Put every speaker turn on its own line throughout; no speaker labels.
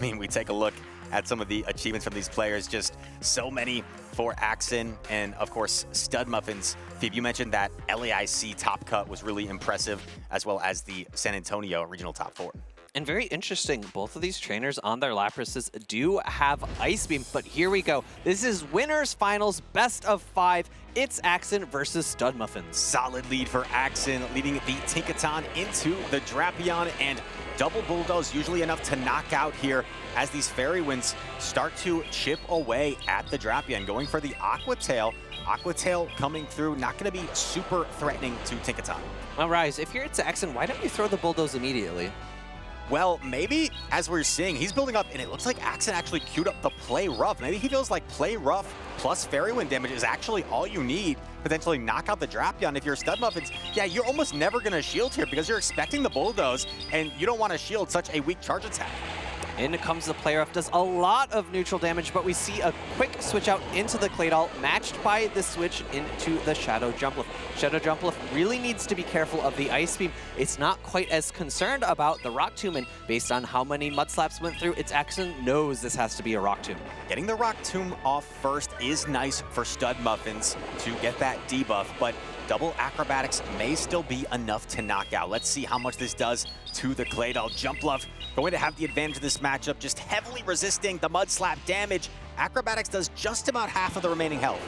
mean, we take a look at some of the achievements from these players, just so many for ItsAXN and, of course, STUDMUFFINS. Phoebe, you mentioned that LAIC top cut was really impressive, as well as the San Antonio regional top 4.
And very interesting, both of these trainers on their Laprases do have Ice Beam, but here we go. This is winners finals, best of 5. ItsAXN versus STUDMUFFINS.
Solid lead for ItsAXN, leading the Tinkaton into the Drapion, and double Bulldoze usually enough to knock out here as these Fairy Winds start to chip away at the Drapion, going for the Aqua Tail. Aqua Tail coming through, not going to be super threatening to Tinkaton.
Well, Rise, if you're ItsAXN, why don't you throw the Bulldoze immediately?
Well, maybe, as we're seeing, he's building up, and it looks like ItsAXN actually queued up the Play Rough. Maybe he feels like Play Rough plus Fairy Wind damage is actually all you need, potentially knock out the Drapion. If you're STUDMUFFINS, yeah, you're almost never going to shield here because you're expecting the Bulldoze, and you don't want to shield such a weak charge attack.
In comes the Play Rough, does a lot of neutral damage, but we see a quick switch out into the Claydol, matched by the switch into the Shadow Jumpluff. Shadow Jumpluff really needs to be careful of the Ice Beam. It's not quite as concerned about the Rock Tomb, and based on how many Mud Slaps went through, ItsAXN knows this has to be a Rock Tomb.
Getting the Rock Tomb off first is nice for STUDMUFFINS to get that debuff, but double Acrobatics may still be enough to knock out. Let's see how much this does to the Claydol. Jumpluff going to have the advantage of this matchup, just heavily resisting the Mud Slap damage. Acrobatics does just about half of the remaining health.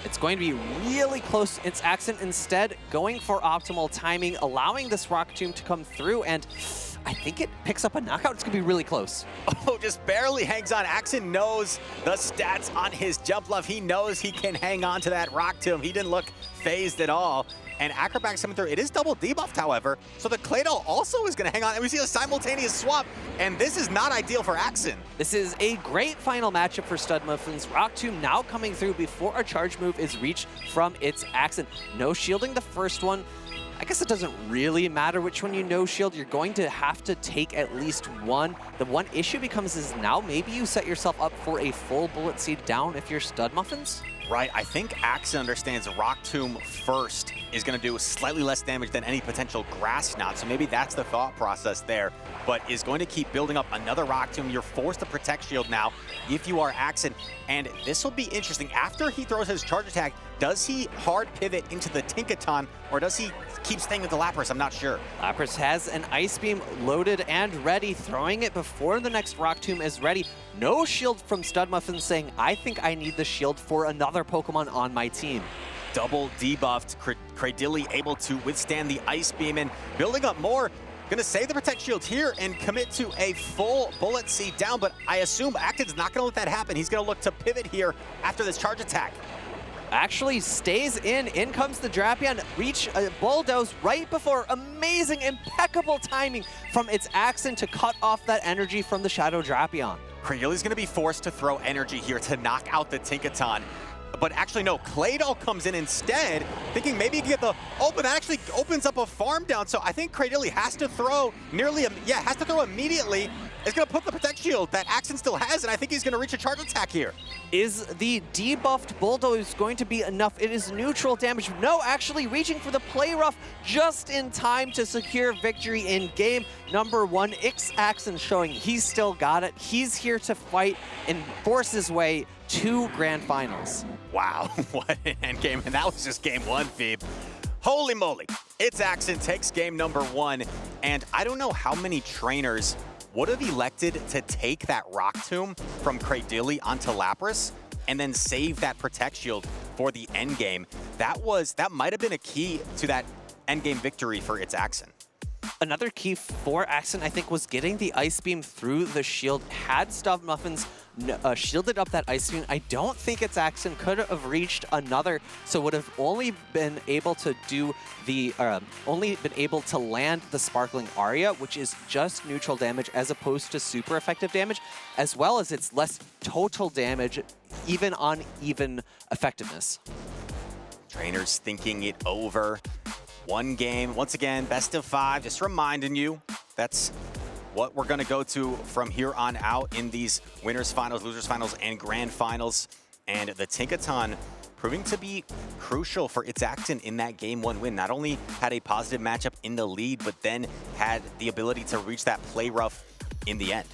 It's going to be really close. ItsAXN instead going for optimal timing, allowing this Rock Tomb to come through, and I think it picks up a knockout. It's going to be really close.
Oh, just barely hangs on. ItsAXN knows the stats on his Jumpluff. He knows he can hang on to that Rock Tomb. He didn't look phased at all. And Acrobatics coming through. It is double debuffed, however, so the Claydol also is going to hang on. And we see a simultaneous swap, and this is not ideal for ItsAXN.
This is a great final matchup for STUDMUFFINS. Rock Tomb now coming through before a charge move is reached from ItsAXN. No shielding the first one. I guess it doesn't really matter which one you no shield. You're going to have to take at least one. The one issue becomes is now maybe you set yourself up for a full Bullet Seed down if you're STUDMUFFINS.
Right, I think ItsAXN understands Rock Tomb first is going to do slightly less damage than any potential Grass Knot, so maybe that's the thought process there, but is going to keep building up another Rock Tomb. You're forced to Protect Shield now if you are ItsAXN, and this will be interesting. After he throws his charge attack, does he hard pivot into the Tinkaton, or does he keep staying with the Lapras? I'm not sure.
Lapras has an Ice Beam loaded and ready, throwing it before the next Rock Tomb is ready. No shield from STUDMUFFINS saying, I think I need the shield for another Pokemon on my team.
Double debuffed, Cradily able to withstand the Ice Beam and building up more. Gonna save the Protect Shield here and commit to a full Bullet Seed down, but I assume ItsAXN's not gonna let that happen. He's gonna look to pivot here after this charge attack.
Actually stays in comes the Drapion, reach a Bulldoze right before amazing, impeccable timing from ItsAXN to cut off that energy from the Shadow Drapion.
Cradyli's gonna be forced to throw energy here to knock out the Tinkaton. But actually, no, Claydol comes in instead, thinking maybe he can get the open. That actually opens up a farm down. So I think Cradily has to throw has to throw immediately. It's going to put the Protect Shield that ItsAXN still has, and I think he's going to reach a charge attack here.
Is the debuffed Bulldoze going to be enough? It is neutral damage. No, actually reaching for the Play Rough just in time to secure victory in game number 1. ItsAXN showing he's still got it. He's here to fight and force his way to Grand Finals.
Wow, what an endgame. And that was just game 1, Phoebe. Holy moly. ItsAXN takes game number 1. And I don't know how many trainers would have elected to take that Rock Tomb from Cradily onto Lapras and then save that Protect Shield for the endgame. That might have been a key to that endgame victory for ItsAXN.
Another key for ItsAXN, I think, was getting the Ice Beam through the shield. Had STUDMUFFINS shielded up that Ice Beam, I don't think ItsAXN could have reached another, so would have only been able to do the, land the Sparkling Aria, which is just neutral damage as opposed to super effective damage, as well as its less total damage, even on even effectiveness.
Trainers thinking it over. One game, once again, best of 5, just reminding you that's what we're gonna go to from here on out in these winners finals, losers finals, and grand finals. And the Tinkaton proving to be crucial for ItsAXN in that game 1 win. Not only had a positive matchup in the lead, but then had the ability to reach that Play Rough in the end.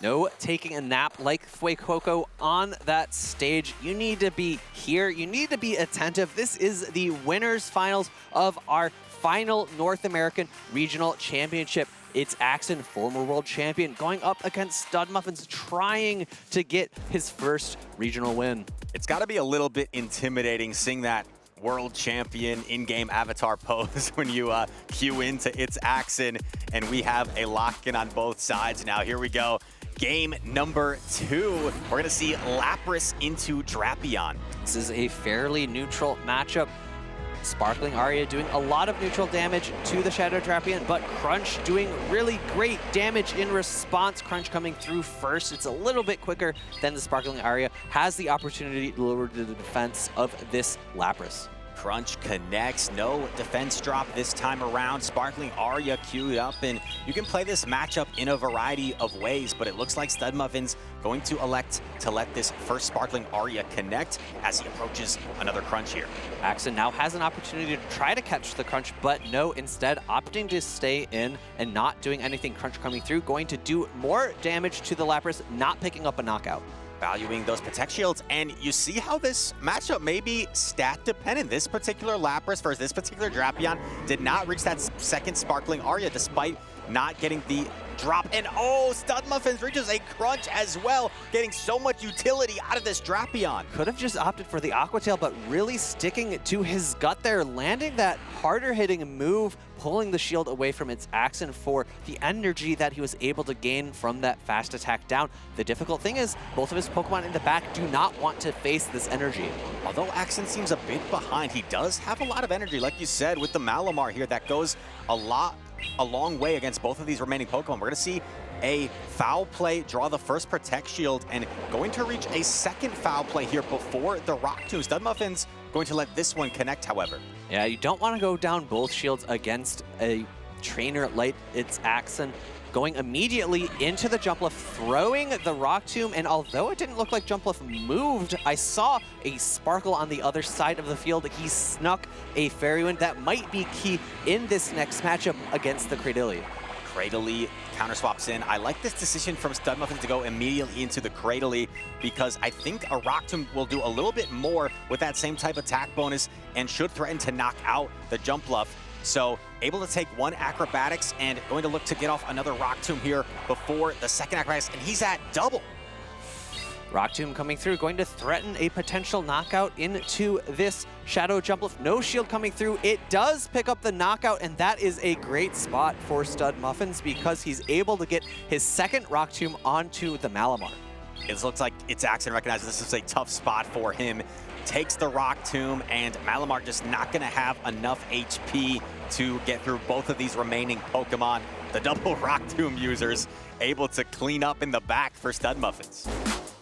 No taking a nap like Fuecoco on that stage. You need to be here. You need to be attentive. This is the winners finals of our final North American Regional Championship. ItsAXN, former world champion, going up against STUDMUFFINS, trying to get his first regional win.
It's got to be a little bit intimidating seeing that world champion in-game avatar pose when you queue into ItsAXN, and we have a lock-in on both sides. Now here we go. Game number 2. We're going to see Lapras into Drapion.
This is a fairly neutral matchup. Sparkling Aria doing a lot of neutral damage to the Shadow Drapion, but Crunch doing really great damage in response. Crunch coming through first. It's a little bit quicker than the Sparkling Aria. Has the opportunity to lower the defense of this Lapras.
Crunch connects, no defense drop this time around. Sparkling Aria queued up, and you can play this matchup in a variety of ways, but it looks like STUDMUFFINS going to elect to let this first Sparkling Aria connect as he approaches another Crunch here.
AXN now has an opportunity to try to catch the Crunch, but no, instead opting to stay in and not doing anything. Crunch coming through, going to do more damage to the Lapras, not picking up a knockout.
Valuing those Protect Shields, and you see how this matchup may be stat dependent. This particular Lapras versus this particular Drapion did not reach that second Sparkling Aria despite not getting the drop. And oh, STUDMUFFINS reaches a Crunch as well, getting so much utility out of this Drapion.
Could have just opted for the Aqua Tail, but really sticking to his gut there, landing that harder hitting move, pulling the shield away from ItsAXN for the energy that he was able to gain from that fast attack down. The difficult thing is both of his Pokemon in the back do not want to face this energy.
Although AXN seems a bit behind, he does have a lot of energy, like you said, with the Malamar here that goes a long way against both of these remaining Pokemon. We're going to see a foul play draw the first Protect Shield and going to reach a second foul play here before the Rock Tomb. STUDMUFFINS going to let this one connect, however.
Yeah, you don't want to go down both shields against a trainer like ItsAXN. Going immediately into the Jumpluff, throwing the Rock Tomb, and although it didn't look like Jumpluff moved, I saw a Sparkle on the other side of the field. He snuck a Fairy Wind that might be key in this next matchup against the Cradily.
Cradily counter swaps in. I like this decision from STUDMUFFINS to go immediately into the Cradily because I think a Rock Tomb will do a little bit more with that same type of attack bonus and should threaten to knock out the Jumpluff. So able to take one Acrobatics and going to look to get off another Rock Tomb here before the second Acrobatics, and he's at double.
Rock Tomb coming through, going to threaten a potential knockout into this Shadow Jumpluff. No shield coming through. It does pick up the knockout, and that is a great spot for STUDMUFFINS because he's able to get his second Rock Tomb onto the Malamar.
It looks like ItsAXN recognizes this is a tough spot for him. Takes the Rock Tomb, and Malamar just not going to have enough HP to get through both of these remaining Pokemon. The double Rock Tomb users able to clean up in the back for STUDMUFFINS.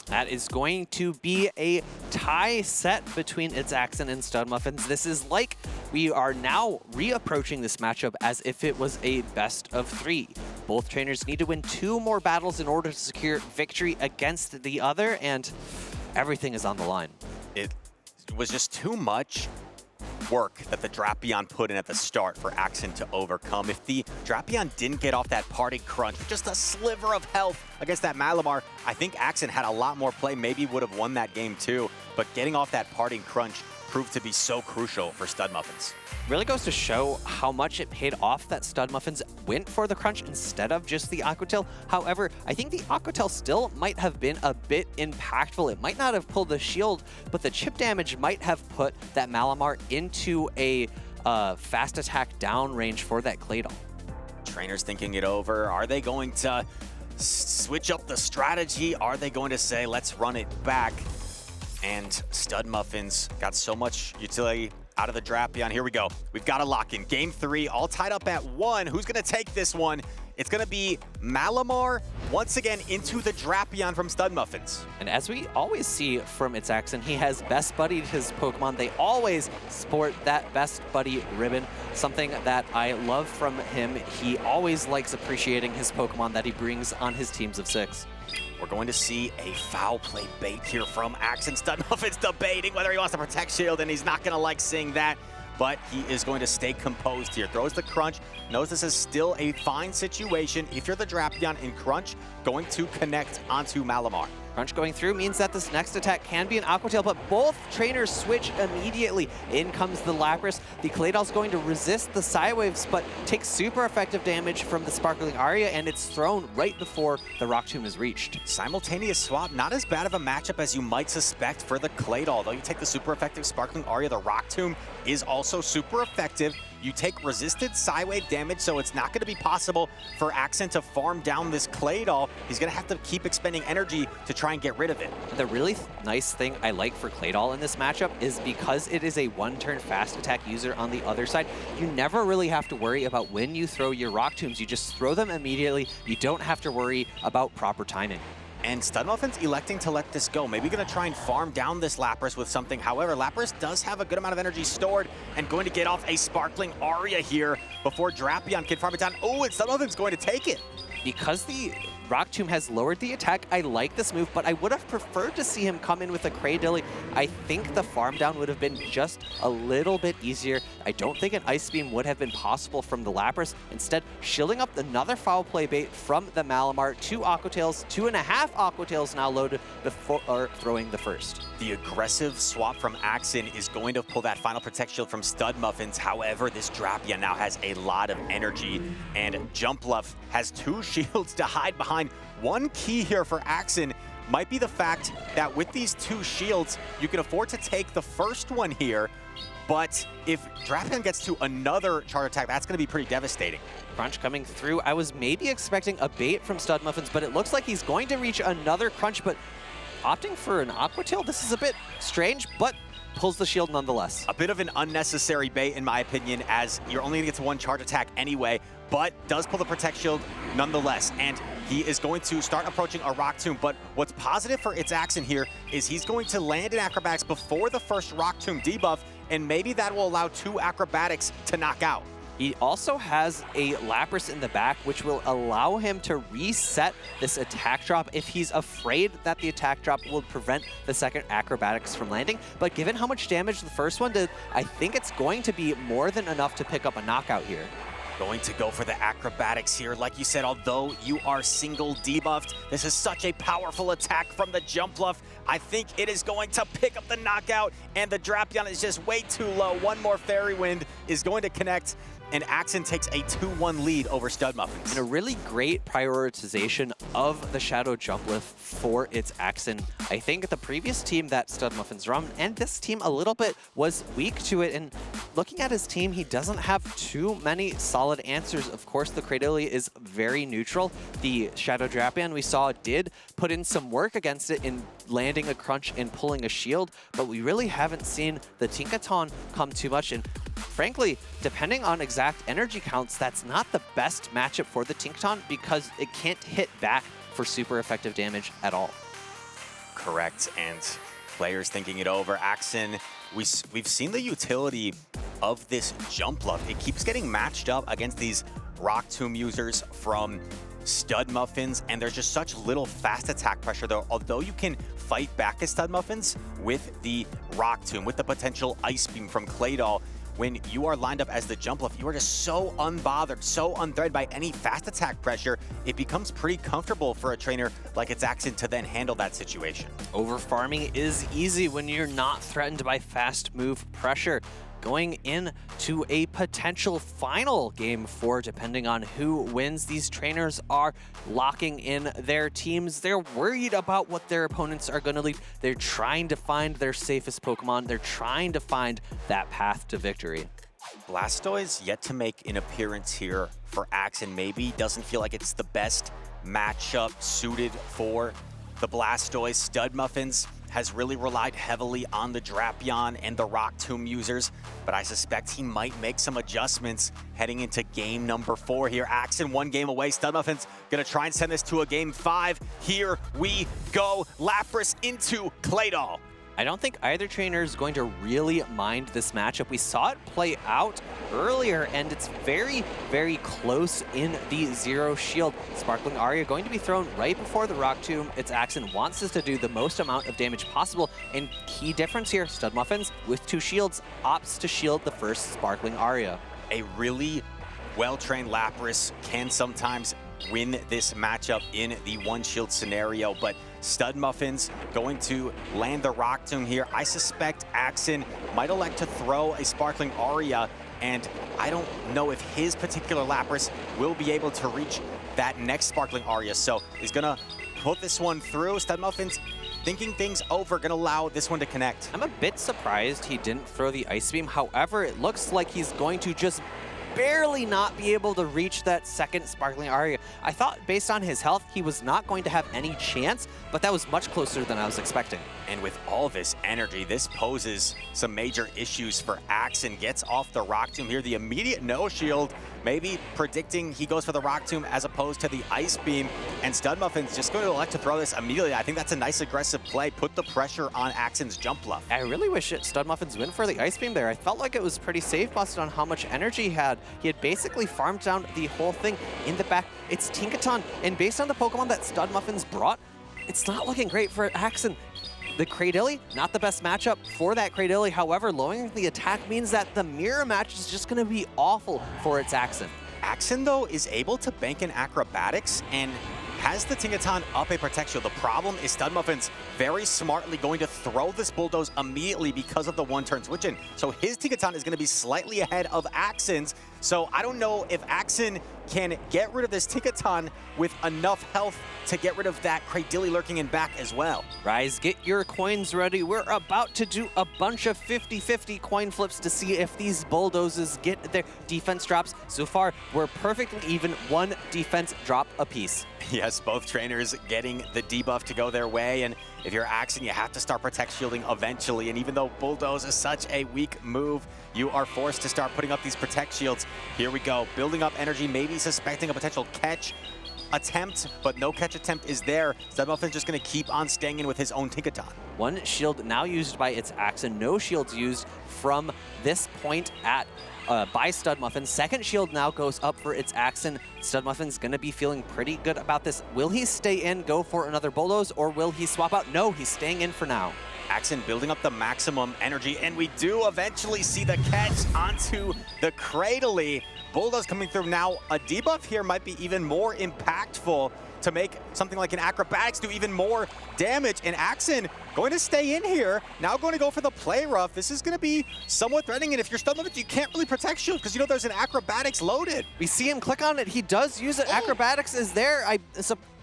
That is going to be a tie set between ItsAXN and STUDMUFFINS. This is like we are now reapproaching this matchup as if it was a best of 3. Both trainers need to win 2 more battles in order to secure victory against the other, and everything is on the line.
It was just too much work that the Drapion put in at the start for AXN to overcome. If the Drapion didn't get off that parting Crunch, just a sliver of health against that Malamar, I think AXN had a lot more play, maybe would have won that game too. But getting off that parting Crunch proved to be so crucial for STUDMUFFINS.
Really goes to show how much it paid off that STUDMUFFINS went for the Crunch instead of just the Aqua Tail. However, I think the Aqua Tail still might have been a bit impactful. It might not have pulled the shield, but the chip damage might have put that Malamar into a fast attack down range for that Claydol.
Trainers thinking it over. Are they going to switch up the strategy? Are they going to say, let's run it back? And STUDMUFFINS got so much utility out of the Drapion. Here we go. We've got a lock in. Game 3, all tied up at 1. Who's going to take this one? It's going to be Malamar once again into the Drapion from STUDMUFFINS.
And as we always see from ItsAXN, he has best buddied his Pokemon. They always sport that best buddy ribbon, something that I love from him. He always likes appreciating his Pokemon that he brings on his teams of 6.
We're going to see a foul play bait here from AXN. STUDMUFFINS debating whether he wants to Protect Shield, and he's not going to like seeing that. but he is going to stay composed here. Throws the Crunch, knows this is still a fine situation. If you're the Drapion in Crunch, going to connect onto Malamar.
Crunch going through means that this next attack can be an Aqua Tail, but both trainers switch immediately. In comes the Lapras. The Claydol's going to resist the Psywaves, but takes super effective damage from the Sparkling Aria, and it's thrown right before the Rock Tomb is reached.
Simultaneous swap, not as bad of a matchup as you might suspect for the Claydol. Though you take the super effective Sparkling Aria, the Rock Tomb is also super effective. You take resisted Psywave damage, so it's not going to be possible for AXN to farm down this Claydol. He's going to have to keep expending energy to try and get rid of it.
The really nice thing I like for Claydol in this matchup is because it is a one-turn fast attack user on the other side, you never really have to worry about when you throw your Rock Tombs. You just throw them immediately. You don't have to worry about proper timing.
And STUDMUFFINS electing to let this go. Maybe going to try and farm down this Lapras with something. However, Lapras does have a good amount of energy stored and going to get off a Sparkling Aria here before Drapion can farm it down. Oh, and STUDMUFFINS going to take it.
Because the Rock Tomb has lowered the attack, I like this move, but I would have preferred to see him come in with a Cradilly. I think the farm down would have been just a little bit easier. I don't think an Ice Beam would have been possible from the Lapras. Instead, shielding up another foul play bait from the Malamar. 2 Aqua Tails, 2.5 Aqua Tails now loaded before throwing the first.
The aggressive swap from AXN is going to pull that final Protect Shield from STUDMUFFINS. However, this Drapion now has a lot of energy, and Jumpluff has 2 shields to hide behind. One key here for AXN might be the fact that with these 2 shields, you can afford to take the first one here, but if Drapion gets to another charge attack, that's going to be pretty devastating.
Crunch coming through. I was maybe expecting a bait from STUDMUFFINS, but it looks like he's going to reach another Crunch, but opting for an Aqua Tail, this is a bit strange, but pulls the shield nonetheless.
A bit of an unnecessary bait, in my opinion, as you're only going to get to 1 charge attack anyway, but does pull the Protect Shield nonetheless. And he is going to start approaching a Rock Tomb, but what's positive for ItsAXN here is he's going to land in Acrobatics before the first Rock Tomb debuff, and maybe that will allow 2 Acrobatics to knock out.
He also has a Lapras in the back, which will allow him to reset this attack drop if he's afraid that the attack drop will prevent the second Acrobatics from landing. But given how much damage the first one did, I think it's going to be more than enough to pick up a knockout here.
Going to go for the Acrobatics here. Like you said, although you are single debuffed, this is such a powerful attack from the Jumpluff. I think it is going to pick up the knockout, and the Drapion is just way too low. One more Fairy Wind is going to connect, and AXN takes a 2-1 lead over STUDMUFFINS.
And a really great prioritization of the Shadow Jumpluff for ItsAXN. I think the previous team that STUDMUFFINS run, and this team a little bit, was weak to it. And looking at his team, he doesn't have too many solid answers. Of course, the Cradilly is very neutral. The Shadow Drapion we saw did put in some work against it in landing a Crunch and pulling a shield, but we really haven't seen the Tinkaton come too much. And frankly, depending on exact energy counts, that's not the best matchup for the Tinkaton because it can't hit back for super effective damage at all.
Correct, and players thinking it over. AXN, we've seen the utility of this Jumpluff. It keeps getting matched up against these Rock Tomb users from STUDMUFFINS, and there's just such little fast attack pressure, though. Although you can fight back as STUDMUFFINS with the Rock Tomb, with the potential Ice Beam from Claydol, when you are lined up as the Jumpluff, you are just so unbothered, so unthreatened by any fast attack pressure, it becomes pretty comfortable for a trainer like ItsAXN to then handle that situation.
Over-farming is easy when you're not threatened by fast move pressure. Going into a potential final game 4, depending on who wins. These trainers are locking in their teams. They're worried about what their opponents are going to lead. They're trying to find their safest Pokemon. They're trying to find that path to victory.
Blastoise yet to make an appearance here for AXN. Maybe doesn't feel like it's the best matchup suited for the Blastoise. STUDMUFFINS has really relied heavily on the Drapion and the Rock Tomb users, but I suspect he might make some adjustments heading into game number 4 here. AXN 1 game away. STUDMUFFINS gonna try and send this to a game 5. Here we go. Lapras into Claydol.
I don't think either trainer is going to really mind this matchup. We saw it play out earlier, and it's very, very close in the zero shield. Sparkling Aria going to be thrown right before the Rock Tomb. ItsAXN wants us to do the most amount of damage possible, and key difference here, STUDMUFFINS with 2 shields opts to shield the first Sparkling Aria.
A really well-trained Lapras can sometimes win this matchup in the one shield scenario, but STUDMUFFINS going to land the Rock Tomb here. I suspect Axn might elect to throw a Sparkling Aria, and I don't know if his particular Lapras will be able to reach that next Sparkling Aria, so he's gonna put this one through. STUDMUFFINS thinking things over, gonna allow this one to connect.
I'm a bit surprised he didn't throw the Ice Beam. However, it looks like he's going to just barely not be able to reach that second Sparkling Aria. I thought based on his health, he was not going to have any chance, but that was much closer than I was expecting.
And with all this energy, this poses some major issues for Axn. Gets off the Rock Tomb here, the immediate no shield, maybe predicting he goes for the Rock Tomb as opposed to the Ice Beam, and STUDMUFFINS just going to elect to throw this immediately. I think that's a nice aggressive play, put the pressure on Axn's jump bluff.
I really wish STUDMUFFINS went for the Ice Beam there. I felt like it was pretty safe based on how much energy he had. He had basically farmed down the whole thing in the back. It's Tinkaton, and based on the Pokemon that STUDMUFFINS brought, it's not looking great for Axn. The Cradily, not the best matchup for that Cradily. However, lowering the attack means that the mirror match is just going to be awful for ItsAXN.
Axn, though, is able to bank in acrobatics and has the Tinkaton up a Protect Shield. The problem is STUDMUFFINS very smartly going to throw this Bulldoze immediately because of the one-turn switch in. So his Tinkaton is going to be slightly ahead of Axn's. So I don't know if Axn can get rid of this Tinkaton with enough health to get rid of that Cradily lurking in back as well.
Rise, get your coins ready. We're about to do a bunch of 50-50 coin flips to see if these Bulldozes get their defense drops. So far, we're perfectly even, 1 defense drop apiece.
Yes, both trainers getting the debuff to go their way, and if you're Axn, you have to start Protect Shielding eventually, and even though Bulldoze is such a weak move, you are forced to start putting up these Protect Shields. Here we go, building up energy, maybe suspecting a potential catch attempt, but no catch attempt is there. STUDMUFFINS just going to keep on staying in with his own Tinkaton.
1 shield now used by ItsAXN, no shields used from this point at by STUDMUFFINS. Second shield now goes up for ItsAXN. STUDMUFFINS going to be feeling pretty good about this. Will he stay in, go for another Bulldoze, or will he swap out? No, he's staying in for now.
Axn building up the maximum energy, and we do eventually see the catch onto the Cradily. Bulldoze coming through now. A debuff here might be even more impactful to make something like an Acrobatics do even more damage. And Axn going to stay in here, now going to go for the Play Rough. This is going to be somewhat threatening, and if you're STUDMUFFINS, you can't really Protect Shield because you know there's an Acrobatics loaded.
We see him click on it. He does use it. Acrobatics is there.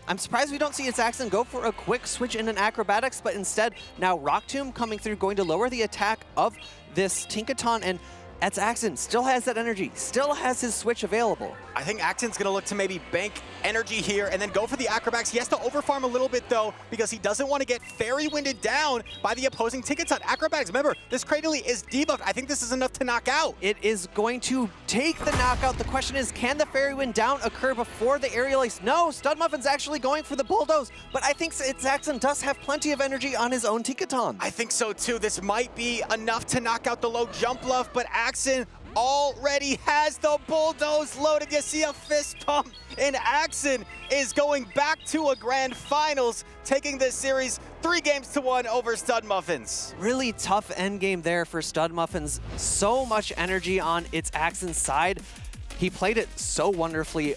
I'm surprised we don't see ItsAXN go for a quick switch in an Acrobatics, but instead, now Rock Tomb coming through, going to lower the attack of this Tinkaton, and ItsAXN still has that energy, still has his switch available.
I think Axn's going to look to maybe bank energy here and then go for the Acrobatics. He has to overfarm a little bit, though, because he doesn't want to get Fairy Winded down by the opposing Tinkaton. Acrobatics, remember, this Cradily is debuffed. I think this is enough to knock out.
It is going to take the knockout. The question is, can the Fairy Wind down occur before the Aerial Ace? No, STUDMUFFIN's actually going for the Bulldoze, but I think ItsAXN does have plenty of energy on his own Tinkaton.
I think so, too. This might be enough to knock out the low jump bluff, but Axn already has the Bulldoze loaded. You see a fist pump, and Axn is going back to a grand finals, taking this series 3-1 over STUDMUFFINS.
Really tough endgame there for STUDMUFFINS. So much energy on ItsAXN's side. He played it so wonderfully.